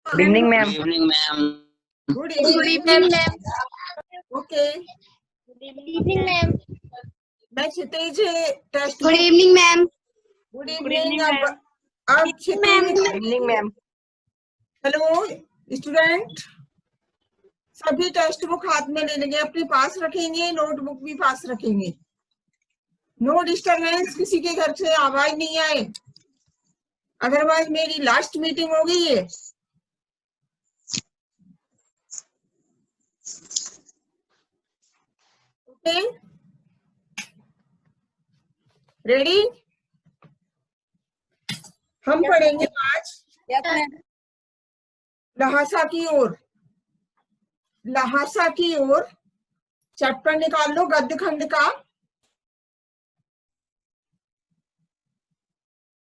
Good evening ma'am. Good evening ma'am. Good Good evening evening, ma'am. Okay. Good evening, ma'am. मैं Kshitij text Good book. evening, ma'am. Good Good evening. evening, ma'am. अब Kshitij. Good evening ma'am. Hello student, सभी text book हाथ में ले लेंगे, अपने पास रखेंगे, notebook भी पास रखेंगे। नो डिस्टरबेंस, किसी के घर से आवाज नहीं आए, अदरवाइज मेरी लास्ट मीटिंग हो गई है। Okay, ready? हम पढ़ेंगे आज लहासा की ओर। लहासा की ओर चैप्टर निकाल लो गद्य खंड का।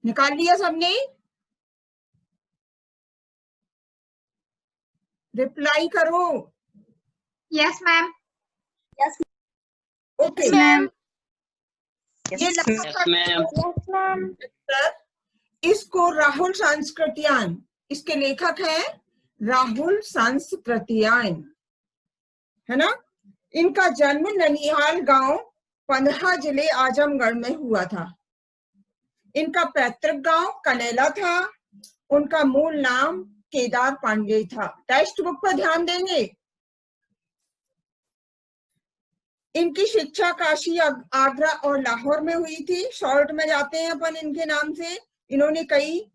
निकाल लिया सबने? रिप्लाई करो। Yes, ma'am. Okay, Ma'am. ये लहासा की मैम। ओर Yes, ma'am. चैप्टर, इसको राहुल सांस्कृतियान, इसके लेखक हैं राहुल सांस्कृतियान, है ना। इनका जन्म ननिहाल गांव 15 जिले आजमगढ़ में हुआ था। इनका पैतृक गांव कनेला था। उनका मूल नाम केदार पांडे था। टेक्स्ट बुक पर ध्यान देंगे। इनकी शिक्षा काशी, आगरा और लाहौर में हुई थी। शॉर्ट में जाते हैं अपन इनके नाम से। इन्होंने कई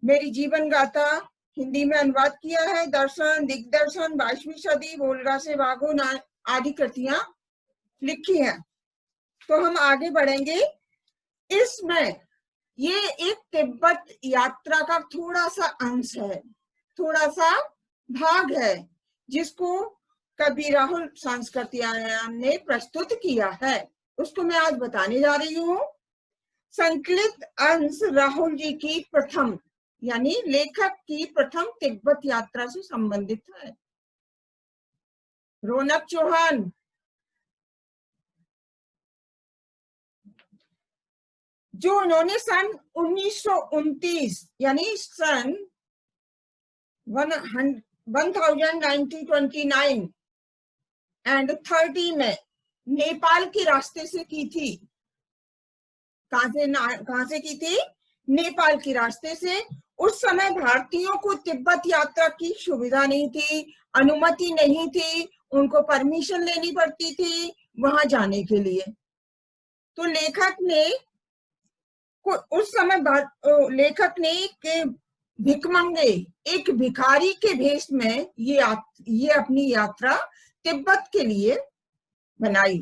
मेरी जीवन गाथा हिंदी में अनुवाद किया है। दर्शन, दिग्दर्शन, 22वीं सदी, वोल्गा से भागो आदि कृतियां लिखी हैं। तो हम आगे बढ़ेंगे। इसमें ये एक तिब्बत यात्रा का थोड़ा सा अंश है, थोड़ा सा भाग है, जिसको कवि राहुल सांस्कृतियान ने प्रस्तुत किया है। उसको मैं आज बताने जा रही हूँ। संकलित अंश राहुल जी की प्रथम, यानी लेखक की प्रथम तिब्बत यात्रा से संबंधित है। रौनक चौहान, जो उन्होंने सन 1929 यानी सन 1929 एंड 30 में नेपाल के रास्ते से की थी। कहां से की थी? नेपाल के रास्ते से। उस समय भारतीयों को तिब्बत यात्रा की सुविधा नहीं थी, अनुमति नहीं थी, उनको परमिशन लेनी पड़ती थी वहां जाने के लिए। तो लेखक ने उस समय लेखक ने भिखमंगे, एक भिखारी के भेष में ये अपनी यात्रा तिब्बत के लिए बनाई।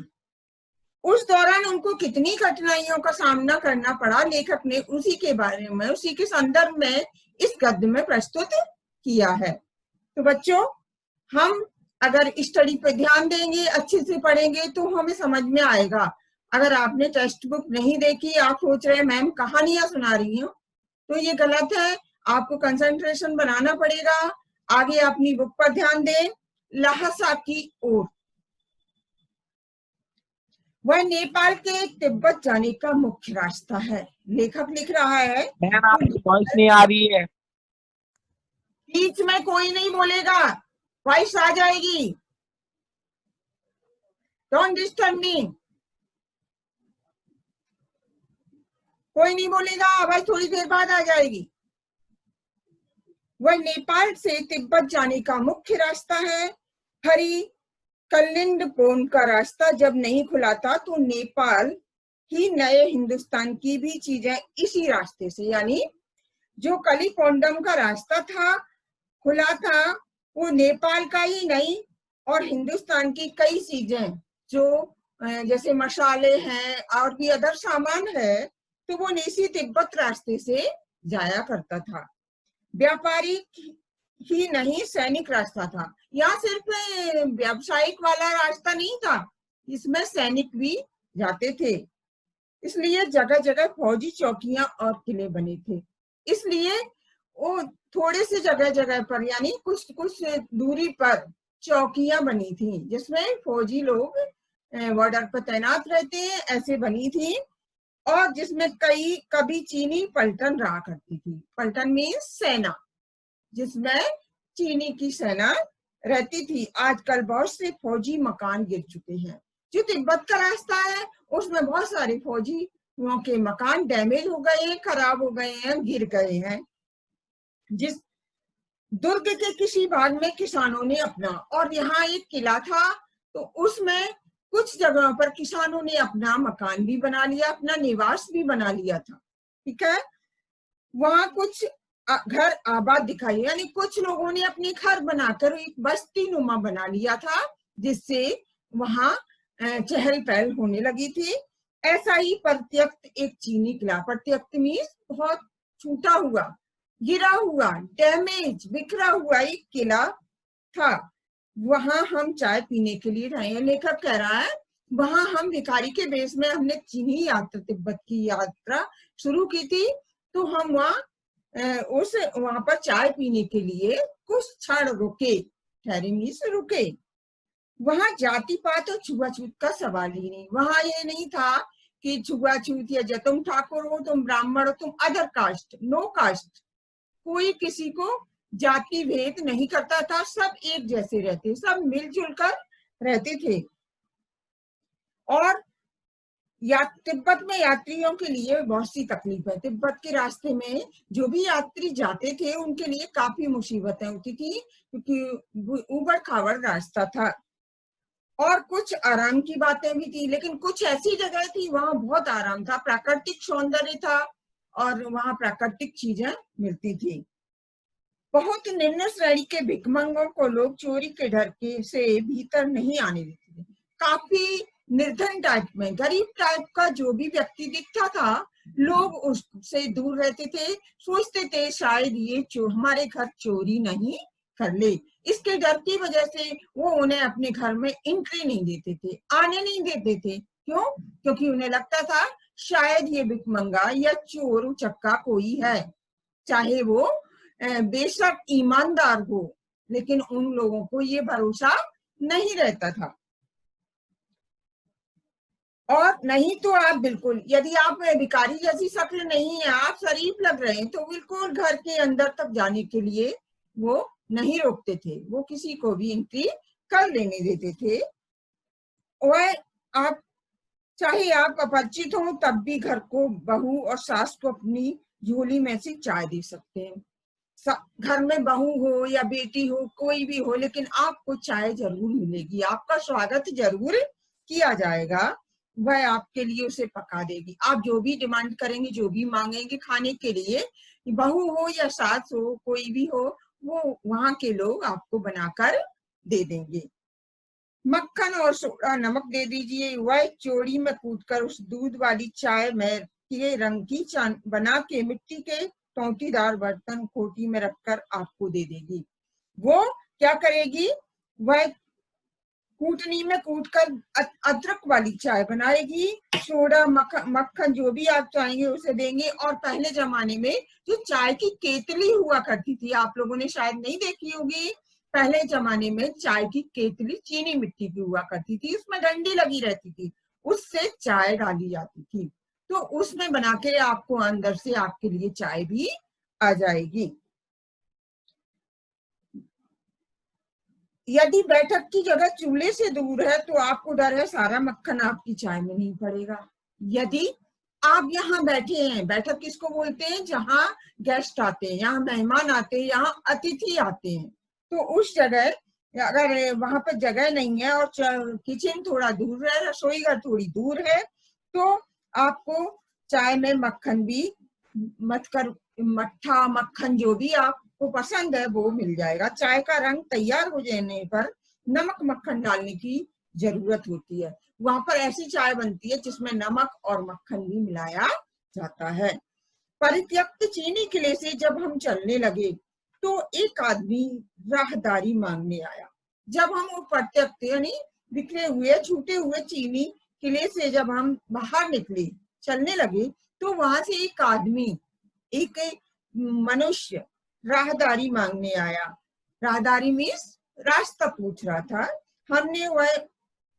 उस दौरान उनको कितनी कठिनाइयों का सामना करना पड़ा, लेखक ने उसी के बारे में, उसी के संदर्भ में इस गद्य में प्रस्तुत किया है। तो बच्चों, हम अगर स्टडी पे ध्यान देंगे, अच्छे से पढ़ेंगे, तो हमें समझ में आएगा। अगर आपने टेक्स्ट बुक नहीं देखी, आप सोच रहे हैं मैम कहानियां सुना रही हूँ, तो ये गलत है। आपको कंसंट्रेशन बनाना पड़ेगा। आगे अपनी बुक पर ध्यान दें। लहासा की ओर, वह नेपाल के तिब्बत जाने का मुख्य रास्ता है। लेखक लिख रहा है। मैम आपकी वॉइस नहीं आ रही है। बीच में कोई नहीं बोलेगा, वॉइस आ जाएगी। Don't disturb me. कोई नहीं बोलेगा, आवाज थोड़ी देर बाद आ जाएगी। वह नेपाल से तिब्बत जाने का मुख्य रास्ता है। हरी कलिंडपोन का रास्ता जब नहीं खुला था, तो नेपाल ही नए हिंदुस्तान की भी चीजें इसी रास्ते से, यानी जो कलिपोंडम का रास्ता था, खुला था, वो नेपाल का ही नहीं और हिंदुस्तान की कई चीजें, जो जैसे मसाले हैं और भी अदर सामान है, तो वो इसी तिब्बत रास्ते से जाया करता था। व्यापारिक ही नहीं, सैनिक रास्ता था। यहाँ सिर्फ व्यावसायिक वाला रास्ता नहीं था, इसमें सैनिक भी जाते थे। इसलिए जगह जगह फौजी चौकियां और किले बने थे। इसलिए वो थोड़े से जगह जगह पर, यानी कुछ कुछ दूरी पर चौकियां बनी थी, जिसमें फौजी लोग बॉर्डर पर तैनात रहते हैं, ऐसे बनी थी। और जिसमें कभी चीनी पलटन रहा करती थी। पलटन मीन्स सेना, जिसमें चीनी की सेना रहती थी। आजकल बहुत से फौजी मकान गिर चुके हैं। जो तिब्बत का रास्ता है उसमें बहुत सारे फौजियों के मकान डैमेज हो गए हैं, खराब हो गए हैं, गिर गए हैं। जिस दुर्ग के किसी भाग में किसानों ने अपना, और यहाँ एक किला था, तो उसमें कुछ जगहों पर किसानों ने अपना मकान भी बना लिया, अपना निवास भी बना लिया था। ठीक है, वहां कुछ घर आबाद दिखाई, यानी कुछ लोगों ने अपने घर बनाकर एक बस्ती नुमा बना लिया था, जिससे वहां चहल पहल होने लगी थी। ऐसा ही प्रत्यक्त एक चीनी किला, प्रत्यक्त मीन्स बहुत छूटा हुआ, गिरा हुआ, डैमेज, बिखरा हुआ एक किला था। वहां हम चाय पीने के लिए रहे हैं। लेखक कह रहा है वहां हम भिखारी के बेस में हमने चीनी यात्रा, तिब्बत की यात्रा शुरू की थी। तो हम वहां पर चाय पीने के लिए कुछ क्षण रुके, ठहरे मीन्स रुके। वहां जाति पात और छुआछूत का सवाल ही नहीं। वहां ये नहीं था कि छुआछूत या तुम ठाकुर हो, तुम ब्राह्मण हो, तुम अदर कास्ट, नो कास्ट। कोई किसी को जाति भेद नहीं करता था, सब एक जैसे रहते, सब मिलजुल कर रहते थे। और तिब्बत में यात्रियों के लिए बहुत सी तकलीफ है। तिब्बत के रास्ते में जो भी यात्री जाते थे उनके लिए काफी मुसीबतें होती थी, क्योंकि उबड़ खाबड़ रास्ता था। और कुछ आराम की बातें भी थी, लेकिन कुछ ऐसी जगह थी वहां बहुत आराम था, प्राकृतिक सौंदर्य था और वहां प्राकृतिक चीजें मिलती थी। बहुत निम्न श्रेणी के भिखमंगों को लोग चोरी के डर के से भीतर नहीं आने देते थे। काफी निर्धन टाइप में, गरीब टाइप का जो भी व्यक्ति दिखता था, लोग उससे दूर रहते थे। सोचते थे शायद ये हमारे घर चोरी नहीं कर ले। इसके डर की वजह से वो उन्हें अपने घर में एंट्री नहीं देते थे, आने नहीं देते थे। क्यों? क्योंकि उन्हें लगता था शायद ये भिखमंगा या चोर उचक्का कोई है, चाहे वो बेशक ईमानदार हो, लेकिन उन लोगों को ये भरोसा नहीं रहता था। और नहीं तो आप बिल्कुल, यदि आप भिखारी जैसी शक्ल नहीं है, आप शरीफ लग रहे हैं, तो बिल्कुल घर के अंदर तक जाने के लिए वो नहीं रोकते थे, वो किसी को भी एंट्री कर लेने देते थे। और आप चाहे आप अपरिचित हो तब भी घर को, बहू और सास को अपनी झोली में से चाय दे सकते हैं। घर में बहू हो या बेटी हो, कोई भी हो, लेकिन आपको चाय जरूर मिलेगी, आपका स्वागत जरूर किया जाएगा। वह आपके लिए उसे पका देगी। आप जो भी डिमांड करेंगे, जो भी मांगेंगे खाने के लिए, बहू हो या सास हो, कोई भी हो, वो वहां के लोग आपको बनाकर दे देंगे। मक्खन और सोडा नमक दे दीजिए। वह चोरी में कूदकर उस दूध वाली चाय में के रंग की बना के मिट्टी के टोंटीदार बर्तन खोटी में रखकर आपको दे देगी। वो क्या करेगी? वह कूटनी में कूटकर अदरक वाली चाय बनाएगी। सोडा, मक्खन जो भी आप चाहेंगे उसे देंगे। और पहले जमाने में जो चाय की केतली हुआ करती थी, आप लोगों ने शायद नहीं देखी होगी। पहले जमाने में चाय की केतली चीनी मिट्टी की हुआ करती थी, उसमें डंडी लगी रहती थी, उससे चाय डाली जाती थी। तो उसमें बना के आपको अंदर से आपके लिए चाय भी आ जाएगी। यदि बैठक की जगह चूल्हे से दूर है तो आपको डर है सारा मक्खन आपकी चाय में नहीं पड़ेगा। यदि आप यहाँ बैठे हैं, बैठक किसको बोलते हैं? जहाँ गेस्ट आते हैं, यहाँ मेहमान आते हैं, यहाँ अतिथि आते हैं। तो उस जगह अगर वहां पर जगह नहीं है और किचन थोड़ा दूर है, रसोई घर थोड़ी दूर है, तो आपको चाय में मक्खन भी मट्ठा मक्खन जो भी आपको पसंद है वो मिल जाएगा। चाय का रंग तैयार हो जाने पर नमक मक्खन डालने की जरूरत होती है। वहां पर ऐसी चाय बनती है जिसमें नमक और मक्खन भी मिलाया जाता है। परित्यक्त चीनी किले से जब हम चलने लगे तो एक आदमी राहदारी मांगने आया। जब हम वो परित्यक्त यानी बिखरे हुए, छूटे हुए चीनी किले से जब हम बाहर निकले, चलने लगे, तो वहां से एक आदमी, एक मनुष्य राहदारी मांगने आया। राहदारी मीन्स रास्ता पूछ रहा था। हमने वह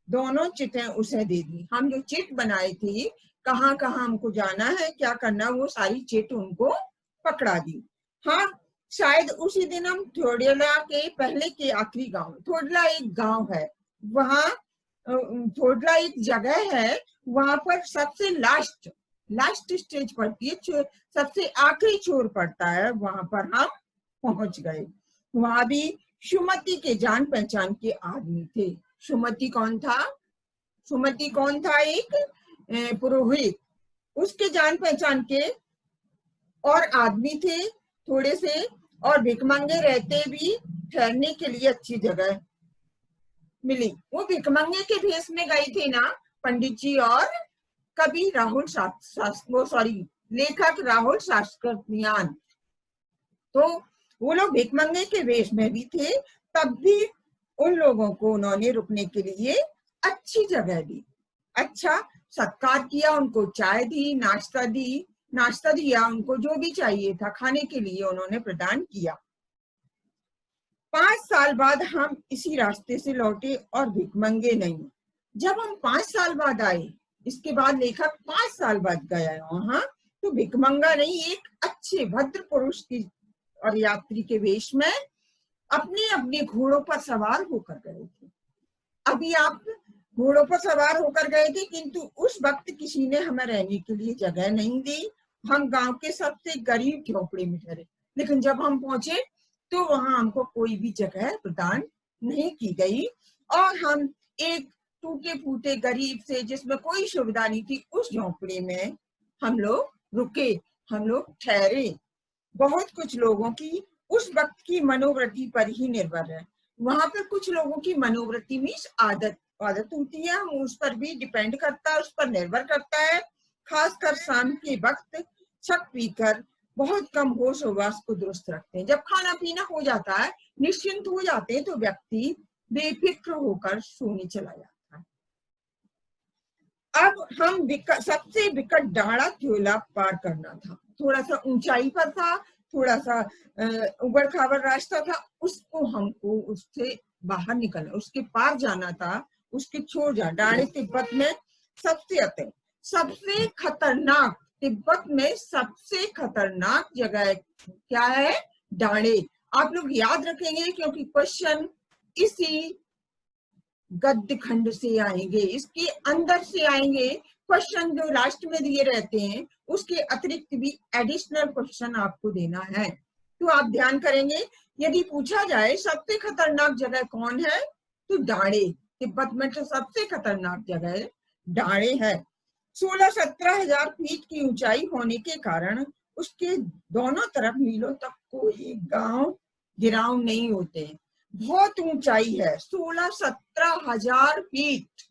दोनों चिटें उसे दे दी। हम जो चिट बनाई थी, कहाँ हमको जाना है, क्या करना, वो सारी चिट उनको पकड़ा दी। हाँ, शायद उसी दिन हम थोडला के पहले के आखिरी गांव, थोडला एक गांव है, वहां थोडला एक जगह है, वहां पर सबसे लास्ट स्टेज पड़ती है, सबसे आखिरी छोर पड़ता है, वहां पर हम पहुंच गए। वहां भी सुमति के जान पहचान के आदमी थे। सुमति कौन था? सुमति कौन था? एक पुरोहित, उसके जान पहचान के और आदमी थे थोड़े से, और भिखमंगे रहते भी ठहरने के लिए अच्छी जगह मिली। वो भिखमंगे के भेष में गए थे ना पंडित जी और कवि राहुल लेखक राहुल शास्त्रियान, तो वो लोग भिखमंगे के वेश में भी थे, तब भी उन लोगों को उन्होंने रुकने के लिए अच्छी जगह दी, अच्छा सत्कार किया, उनको चाय दी, नाश्ता दिया, उनको जो भी चाहिए था खाने के लिए उन्होंने प्रदान किया। 5 साल बाद हम इसी रास्ते से लौटे और भिखमंगे नहीं। जब हम 5 साल बाद आए, इसके बाद लेखक 5 साल बाद गया वहां, तो भिखमंगा नहीं, एक अच्छे भद्र पुरुष की और यात्री के वेश में अपने अपने घोड़ों पर सवार होकर गए थे। अभी आप घोड़ों पर सवार होकर गए थे, किंतु उस वक्त किसी ने हमें रहने के लिए जगह नहीं दी। हम गांव के सबसे गरीब झोपड़ी में ठहरे, लेकिन जब हम पहुंचे तो वहां हमको कोई भी जगह प्रदान नहीं की गई, और हम एक टूटे फूटे गरीब से, जिसमें कोई सुविधा नहीं थी, उस झोपड़ी में हम लोग रुके, हम लोग ठहरे। बहुत कुछ लोगों की उस वक्त की मनोवृत्ति पर ही निर्भर है। वहां पर कुछ लोगों की मनोवृत्ति में आदत होती है, हम उस पर भी डिपेंड करता है, उस पर निर्भर करता है। खासकर शाम के वक्त छक पीकर बहुत कम होश हवास को दुरुस्त रखते हैं। जब खाना पीना हो जाता है, निश्चिंत हो जाते हैं, तो व्यक्ति बेफिक्र होकर सोने चला जाता है। अब हम सबसे विकट डाड़ा त्योला पार करना था, थोड़ा सा ऊंचाई पर था, थोड़ा सा उबड़ खाबड़ रास्ता था, उसको हमको उससे बाहर निकलना, उसके पार जाना था, उसके छोड़ जा। डाड़े तिब्बत में सबसे खतरनाक, तिब्बत में सबसे खतरनाक जगह क्या है? डाड़े। आप लोग याद रखेंगे क्योंकि क्वेश्चन इसी गद्य खंड से आएंगे, इसके अंदर से आएंगे। क्वेश्चन जो लास्ट में दिए रहते हैं, उसके अतिरिक्त भी एडिशनल क्वेश्चन आपको देना है, तो आप ध्यान करेंगे। यदि पूछा जाए सबसे खतरनाक जगह कौन है, तो डाड़े। तिब्बत में तो सबसे खतरनाक जगह डाड़े है। 16-17 हजार फीट की ऊंचाई होने के कारण उसके दोनों तरफ मीलों तक कोई गांव गिराव नहीं होते। बहुत ऊंचाई है, 16-17 हजार फीट।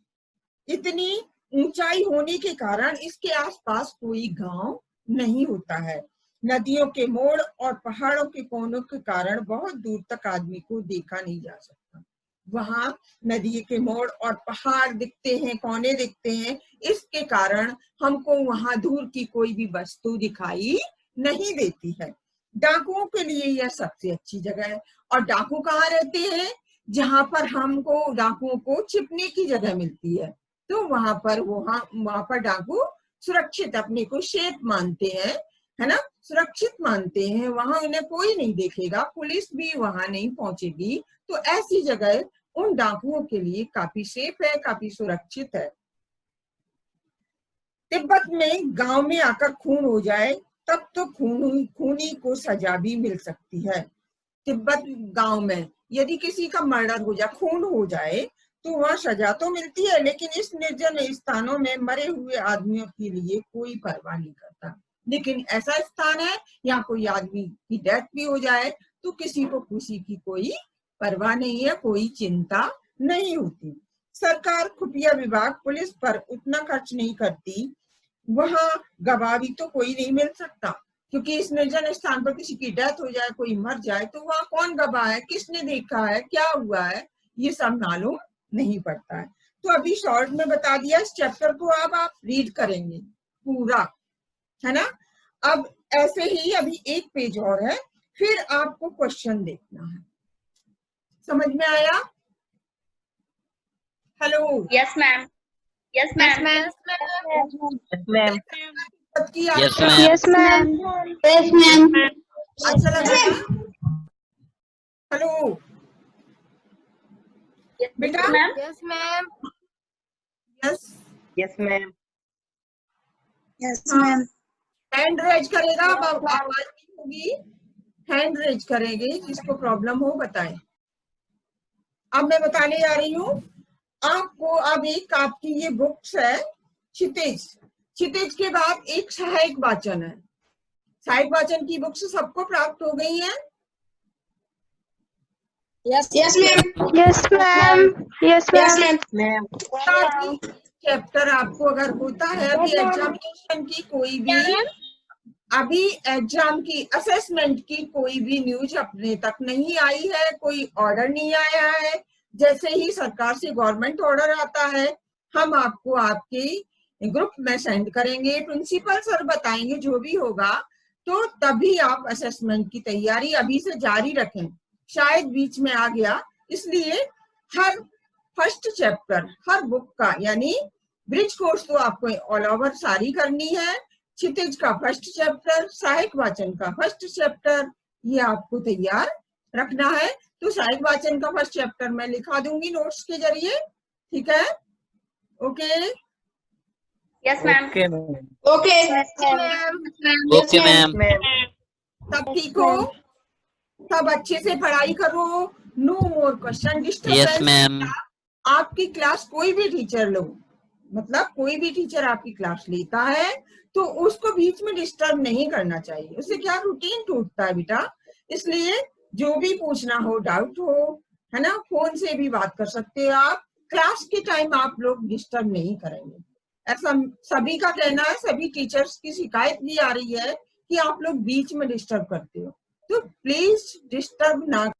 इतनी ऊंचाई होने के कारण इसके आसपास कोई गांव नहीं होता है। नदियों के मोड़ और पहाड़ों के कोनों के कारण बहुत दूर तक आदमी को देखा नहीं जा सकता। वहां नदी के मोड़ और पहाड़ दिखते हैं, कोने दिखते हैं, इसके कारण हमको वहां दूर की कोई भी वस्तु दिखाई नहीं देती है। डाकुओं के लिए यह सबसे अच्छी जगह है। और डाकू कहाँ रहते हैं? जहां पर हमको डाकुओं को छिपने की जगह मिलती है, तो वहां पर डाकू सुरक्षित, अपने को सेफ मानते हैं, है ना, सुरक्षित मानते हैं। वहां उन्हें कोई नहीं देखेगा, पुलिस भी वहां नहीं पहुंचेगी, तो ऐसी जगह उन डाकुओं के लिए काफी सेफ है, काफी सुरक्षित है। तिब्बत में गांव में आकर खून हो जाए तब तो खूनी को सजा भी मिल सकती है। तिब्बत गांव में यदि किसी का मर्डर हो जाए, खून हो जाए, तो वहां सजा तो मिलती है, लेकिन इस निर्जन स्थानों में मरे हुए आदमियों के लिए कोई परवाह नहीं करता। लेकिन ऐसा स्थान है यहाँ कोई आदमी की डेथ भी हो जाए तो किसी की कोई परवाह नहीं है, कोई चिंता नहीं होती। सरकार, खुफिया विभाग, पुलिस पर उतना खर्च नहीं करती। वहां गवाह भी तो कोई नहीं मिल सकता, क्योंकि इस निर्जन स्थान पर किसी की डेथ हो जाए, कोई मर जाए, तो वहां कौन गवाह है, किसने देखा है, क्या हुआ है, ये सब मालूम नहीं पड़ता है। तो अभी शॉर्ट में बता दिया, इस चैप्टर को अब आप रीड करेंगे पूरा, है ना। अब ऐसे ही अभी एक पेज और है, फिर आपको क्वेश्चन देखना है। समझ में आया? Hello? Yes, ma'am. Yes, ma'am. Yes, ma'am. की Yes, आपका ma'am. Yes, ma'am. Yes, ma'am. अच्छा लगा? हेलो Yes, बेटा? ma'am. Yes, ma'am. Yes, Yes, ma'am. Yes, हाँ। हैंड रेज करेगा, अब आवाज नहीं होगी, हैंड रेज करेंगे, जिसको प्रॉब्लम हो बताएं। अब मैं बताने जा रही हूँ आपको। अब एक आपकी ये बुक्स है क्षितिज। क्षितिज के बाद एक सहायक वाचन है। सहायक वाचन की बुक्स सबको प्राप्त हो गई हैं? Yes, ma'am. Yes, ma'am. Yes, ma'am. Ma'am. Chapter आपको अगर होता है, अभी एग्जामिनेशन की कोई भी, अभी एग्जाम की असेसमेंट की कोई भी न्यूज अपने तक नहीं आई है, कोई ऑर्डर नहीं आया है। जैसे ही सरकार से गवर्नमेंट ऑर्डर आता है, हम आपको आपके ग्रुप में सेंड करेंगे, प्रिंसिपल सर बताएंगे जो भी होगा, तो तभी आप असेसमेंट की तैयारी अभी से जारी रखें। शायद बीच में आ गया, इसलिए हर फर्स्ट चैप्टर हर बुक का, यानी ब्रिज कोर्स तो आपको ऑल ओवर सारी करनी है, क्षितिज का फर्स्ट चैप्टर, सहायक वाचन का फर्स्ट चैप्टर, ये आपको तैयार रखना है। तो सहायक वाचन का फर्स्ट चैप्टर मैं लिखा दूंगी नोट्स के जरिए, ठीक है? Okay? Yes, ma'am. Okay, ma'am. Okay. Yes, ma'am. Okay, ma'am. सब ठीक हो? सब अच्छे से पढ़ाई करो, no more question Yes, disturbance. ma'am. आपकी क्लास कोई भी टीचर लो, मतलब कोई भी टीचर आपकी क्लास लेता है तो उसको बीच में डिस्टर्ब नहीं करना चाहिए, उससे क्या रूटीन टूटता है बेटा। इसलिए जो भी पूछना हो, डाउट हो, है ना, फोन से भी बात कर सकते हो आप। क्लास के टाइम आप लोग डिस्टर्ब नहीं करेंगे, ऐसा सभी का कहना है। सभी टीचर्स की शिकायत भी आ रही है कि आप लोग बीच में डिस्टर्ब करते हो, तो प्लीज डिस्टर्ब ना